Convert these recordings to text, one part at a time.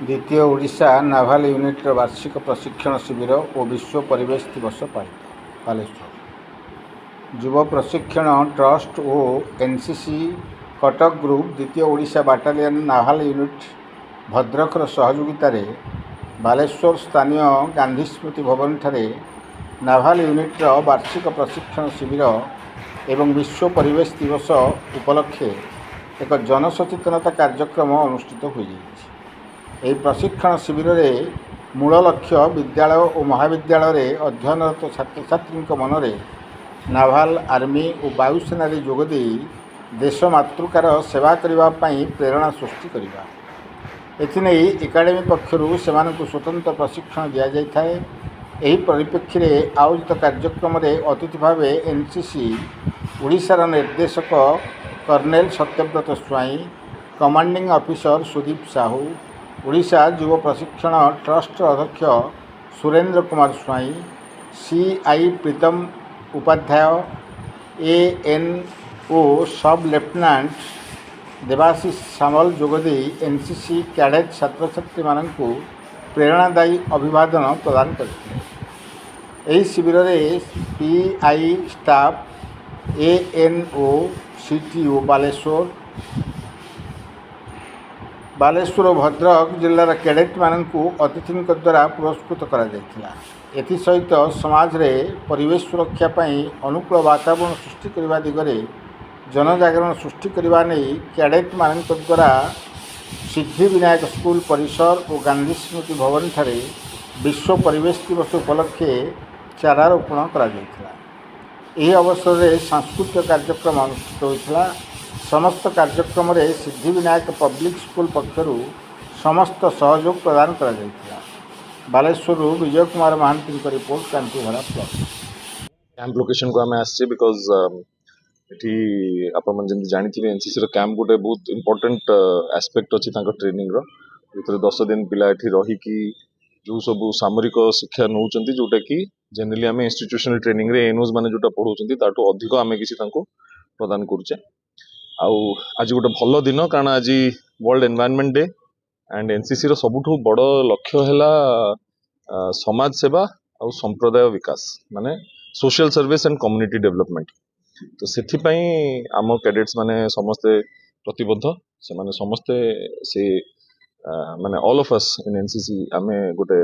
द्वितीय Odisha naval unit वार्षिक प्रशिक्षण शिविर और विश्व परिवेश दिवस पालित बालेश्वर युव प्रशिक्षण ट्रस्ट और एनसीसी कटक ग्रुप द्वितीय ओडिशा बाटालियन नाभाल यूनिट भद्रकर सहयोगितार बालेश्वर स्थानीय गांधी स्मृति भवन ठारे नाभाल यूनिट वार्षिक प्रशिक्षण शिविर एवं विश्व परिवेश दिवस उपलक्षे एक जनसचेतनता कार्यक्रम अनुष्ठित हो यह प्रशिक्षण शिविर में मूल लक्ष्य विद्यालय और महाविद्यालय अध्ययनरत छात्र छात्री मन में नाभाल आर्मी और वायुसेना जोगदे देश मातृकार सेवा करने प्रेरणा सृष्टि करवा। एथिने एकाडेमी पक्षर से स्वतंत्र प्रशिक्षण दि जाए। यही परिप्रेक्षी में आयोजित कार्यक्रम में अतिथि भाव एनसीसी ओडिशार निर्देशक colonel Satyabrata Swain, commanding officer Sudeep Sahu, Odisha Yuva Prashikshan trust अध्यक्ष Surendra Kumar Swain, CI Pritam Upadhyay, ANO sub lieutenant Debashish Samal जोगदे एनसीसी कैडेट छात्र छात्री मानू प्रेरणादायी अभिवादन प्रदान करते। यही शिविर में pi staff, ANO, CTO Baleshwar और भद्रक जिलार कैडेट मानू अतिथि द्वारा पुरस्कृत कर सहित समाज रे परिवेश सुरक्षा अनुकूल वातावरण सृष्टि करने दिगरे जनजागरण सृष्टि करने नहीं कैडेट मान द्वारा सिद्धिविनायक स्कूल परिसर और गांधी स्मृति भवन ठारे विश्व परिवेश दिवस उपलक्षे चारारोपण कर अवसर में सांस्कृतिक कार्यक्रम अनुष्ठित होता। समस्त कार्यक्रम में सिद्धिविनायक पब्लिक स्कूल पक्षर समस्त सहयोग प्रदान कर Baleshwar Vijay Kumar Mahanti report Kantidhara plus. Camp location को आम आसचे बिकज ये आप जानी एनसीसी कैंप गोटे बहुत इंपोर्टेंट एस्पेक्ट अच्छी ट्रेनिंग रो 10 दिन पिला रहीकि जो सब सामरिक शिक्षा नौ जोटा कि जेनराली आम इंस्टीट्यूशनल ट्रेनिंग रे एनओज मैंने जोटा पढ़ाऊँ ताठू अधिक आम किसी प्रदान करुचे। आज गोटे भल दिन कारण आज world environment day and NCC रो सबुठू बड़ लक्ष्य है समाज सेवा और संप्रदाय विकास माने social service and community development. तो से आम कैडेट्स माने समस्ते प्रतिबद्ध से माने समस्ते से माने all of us in NCC आमे गोटे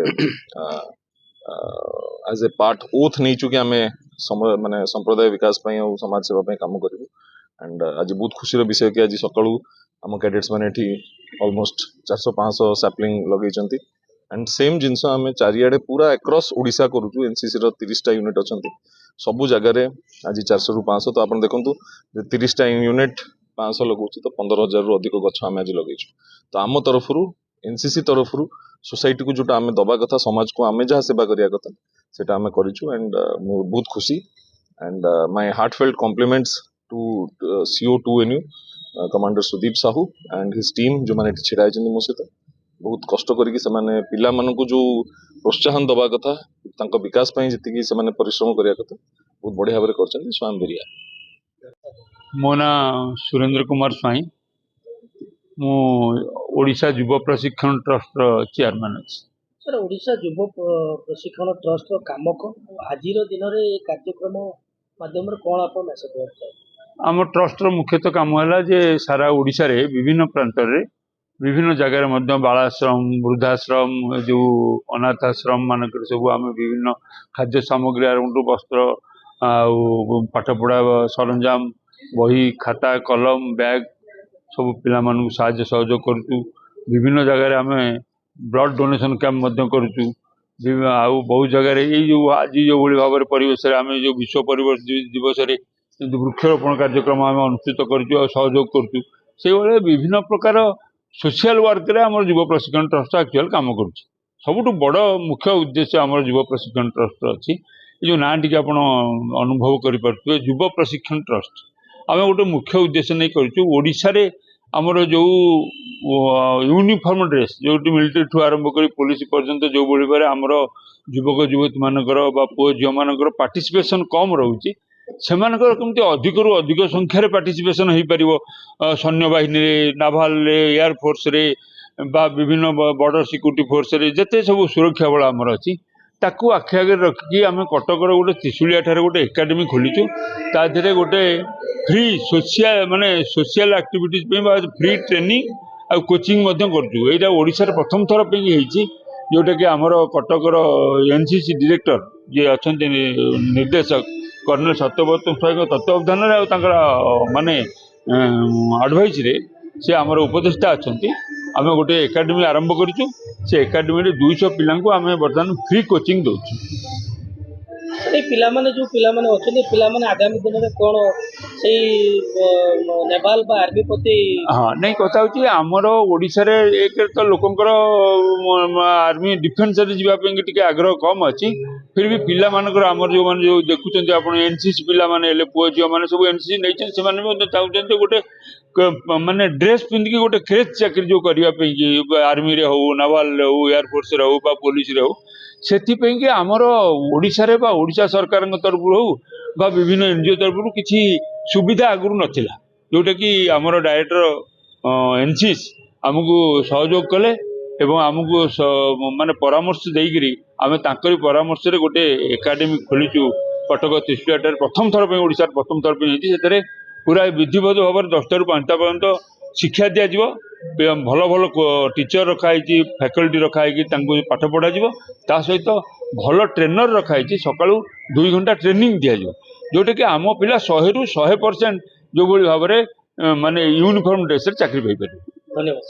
एज ए पार्ट ओथ नहीं चुके आमे माने संप्रदाय विकास और समाज सेवा काम करूँ। एंड आज बहुत खुशी विषय कि आज सकाळू आम कैडेट्स मैंने ऑलमोस्ट 400-500 सैपलिंग लगे एंड सेम जिनस आम चारिआडे पूरा अक्रॉस ओडिशा करूँ। एनसीसी 30टा यूनिट अच्छा सबू जगार आज 400 ରୁ 500 तो आप देखूँ 30टा यूनिट 500 लगुच तो 15,000 रु अधिक गछ आम आज लगे। तो आम तरफ एनसीसी तरफ सोसाइटी को जोटा आम दबा कथा समाज को आम जहाँ सेवा करिया कथा सेटा आम करूँ। एंड बहुत खुशी and my heartfelt compliments to CO2NU commander Sudeep Sahu and his team जो मैंने छिड़ा मो सहित बहुत कष्ट करके पिला मानू जो प्रोत्साहन दबा कथा तांको विकास जी से परिश्रम करिया कथा बहुत बढ़िया भाव कर स्वयं बेरिया। मो ना सुरेंद्र कुमार स्वाई, मु ओडिशा युव प्रशिक्षण ट्रस्ट चेयरमैन अच्छी। सर ओडिशा युव प्रशिक्षण ट्रस्ट काम कौन आज दिन में कार्यक्रम माध्यम कौन आप मेसेज आम ट्रस्ट मुख्यतः काम है जे सारा ओडिशा रे विभिन्न प्रांत रे विभिन्न जगार बालाश्रम वृद्धाश्रम जो अनाथाश्रम मानक सब आम विभिन्न खाद्य सामग्री आरंभ वस्त्र पाठपढ़ा सरंजाम बही खाता कलम बैग सब पिला मानू साहाय्य सहयोग करूँ। विभिन्न जगार आम ब्लड डोनेशन कैंप करूँ। बहुत जगह जो आज जो भाव में परिवेश आम जो विश्व परिवेश दिवस वृक्षरोपण कार्यक्रम आम अनुष्ठित करूँ सहयोग करूँ। से विभिन्न प्रकार सोशल वर्क रे आम युव प्रशिक्षण ट्रस्ट एक्चुअल काम करुच्ची। ସବୁଠୁ ବଡ଼ ମୁଖ୍ୟ ଉଦ୍ଦେଶ୍ୟ ଆମର ଯୁବ ପ୍ରଶିକ୍ଷଣ ଟ୍ରଷ୍ଟର ଅଛି। ଏ ଯେଉଁ ନାଁ ଟିକେ ଆପଣ ଅନୁଭବ କରିପାରୁଥିବେ ଯୁବ ପ୍ରଶିକ୍ଷଣ ଟ୍ରଷ୍ଟ, ଆମେ ଗୋଟେ ମୁଖ୍ୟ ଉଦ୍ଦେଶ୍ୟ ନେଇ କରିଛୁ। ଓଡ଼ିଶାରେ ଆମର ଯେଉଁ ୟୁନିଫର୍ମ ଡ୍ରେସ୍, ଯେଉଁଠି ମିଲିଟାରୀଠୁ ଆରମ୍ଭ କରି ପୋଲିସ ପର୍ଯ୍ୟନ୍ତ ଯେଉଁଭଳି ଭାବରେ ଆମର ଯୁବକ ଯୁବତୀମାନଙ୍କର ବା ପୁଅ ଝିଅମାନଙ୍କର ପାର୍ଟିସିପେସନ୍ କମ୍ ରହୁଛି, ସେମାନଙ୍କର କେମିତି ଅଧିକରୁ ଅଧିକ ସଂଖ୍ୟାରେ ପାର୍ଟିସିପେସନ୍ ହେଇପାରିବ ସୈନ୍ୟବାହିନୀରେ, ନାଭାଲରେ, ଏୟାରଫୋର୍ସରେ ବା ବିଭିନ୍ନ ବର୍ଡର ସିକ୍ୟୁରିଟି ଫୋର୍ସରେ ଯେତେ ସବୁ ସୁରକ୍ଷା ବଳ ଆମର ଅଛି, ତାକୁ ଆଖି ଆଗରେ ରଖିକି ଆମେ କଟକର ଗୋଟେ ତ୍ରିଶୁଳିଆ ଠାରେ ଗୋଟେ ଏକାଡେମୀ ଖୋଲିଛୁ। ତା ଦେହରେ ଗୋଟେ ଫ୍ରି ସୋସିଆଲ ଆକ୍ଟିଭିଟିଜ୍ ପାଇଁ ବା ଫ୍ରି ଟ୍ରେନିଂ ଆଉ କୋଚିଂ ମଧ୍ୟ କରୁଛୁ। ଏଇଟା ଓଡ଼ିଶାରେ ପ୍ରଥମ ଥର ପାଇଁ ହେଇଛି, ଯେଉଁଟାକି ଆମର କଟକର ଏନସିସି ଡିରେକ୍ଟର ଯିଏ ଅଛନ୍ତି ନିର୍ଦ୍ଦେଶକ କର୍ଣ୍ଣେଲ ସତ୍ୟବ୍ରତ ସ୍ୱାଇଁଙ୍କ ତତ୍ତ୍ୱାବଧାନରେ ଆଉ ତାଙ୍କର ମାନେ ଆଡ଼ଭାଇସରେ ସେ ଆମର ଉପଦେଷ୍ଟା ଅଛନ୍ତି। ଆମେ ଗୋଟେ ଏକାଡେମୀ ଆରମ୍ଭ କରିଛୁ। ସେ ଏକାଡେମୀରେ 200 ପିଲାଙ୍କୁ ଆମେ ବର୍ତ୍ତମାନ ଫ୍ରି କୋଚିଂ ଦେଉଛୁ। এই ପିଲାମାନେ ଯେଉଁ ପିଲାମାନେ ଅଛନ୍ତି, ପିଲାମାନେ ଆଗାମୀ ଦିନରେ କ'ଣ ସେଇ ନେଭାଲ ବା ଆର୍ମି ପ୍ରତି ହଁ ନାଇଁ, କଥା ହେଉଛି ଆମର ଓଡ଼ିଶାରେ ଏକରେ ତ ଲୋକଙ୍କର ଆର୍ମି ଡିଫେନ୍ସରେ ଯିବା ପାଇଁ ଟିକେ ଆଗ୍ରହ କମ୍ ଅଛି। ଫିର୍ ବି ପିଲାମାନଙ୍କର ଆମର ଯେଉଁମାନେ ଯେଉଁ ଦେଖୁଛନ୍ତି ଆପଣ ଏନସିସି ପିଲାମାନେ ହେଲେ, ପୁଅ ଝିଅମାନେ ସବୁ ଏନସିସି ନେଇଛନ୍ତି, ସେମାନେ ମଧ୍ୟ ଚାହୁଁଛନ୍ତି ଗୋଟେ ମାନେ ଡ୍ରେସ୍ ପିନ୍ଧିକି ଗୋଟେ କ୍ରେଜ୍ ଚାକିରି ଯେଉଁ କରିବା ପାଇଁକି ଆର୍ମିରେ ହଉ, ନାଭାଲରେ ହଉ, ଏୟାରଫୋର୍ସରେ ହଉ ବା ପୋଲିସରେ ହଉ, ସେଥିପାଇଁକି ଆମର ଓଡ଼ିଶାରେ ବା ଓଡ଼ିଶା ସରକାରଙ୍କ ତରଫରୁ ହଉ ବା ବିଭିନ୍ନ ଏନଜିଓ ତରଫରୁ କିଛି ସୁବିଧା ଆଗରୁ ନଥିଲା, ଯେଉଁଟାକି ଆମର ଡାଇରେକ୍ଟର ଏନସିସ୍ ଆମକୁ ସହଯୋଗ କଲେ ଏବଂ ଆମକୁ ମାନେ ପରାମର୍ଶ ଦେଇକରି ଆମେ ତାଙ୍କରି ପରାମର୍ଶରେ ଗୋଟେ ଏକାଡେମୀ ଖୋଲିଛୁ କଟକ ତ୍ରିଶୁଳିଆଠାରେ। ପ୍ରଥମ ଥର ପାଇଁ ଓଡ଼ିଶାର ପ୍ରଥମ ଥର ପାଇଁ ହେଇଛି। ସେଥିରେ ପୁରା ବିଧିବଦ୍ଧ ଭାବରେ 10ଟାରୁ 5ଟା ପର୍ଯ୍ୟନ୍ତ ଶିକ୍ଷା ଦିଆଯିବ। ଭଲ ଭଲ ଟିଚର ରଖାହେଇଛି, ଫ୍ୟାକଲ୍ଟି ରଖାହେଇକି ତାଙ୍କୁ ପାଠ ପଢ଼ାଯିବ। ତା ସହିତ ଭଲ ଟ୍ରେନର ରଖାହେଇଛି, ସକାଳୁ 2 ଘଣ୍ଟା ଟ୍ରେନିଂ ଦିଆଯିବ, ଯେଉଁଟାକି ଆମ ପିଲା 100ରୁ 100% ଯେଉଁଭଳି ଭାବରେ ମାନେ ୟୁନିଫର୍ମ ଡ୍ରେସ୍ରେ ଚାକିରି ପାଇପାରିବେ। ଧନ୍ୟବାଦ।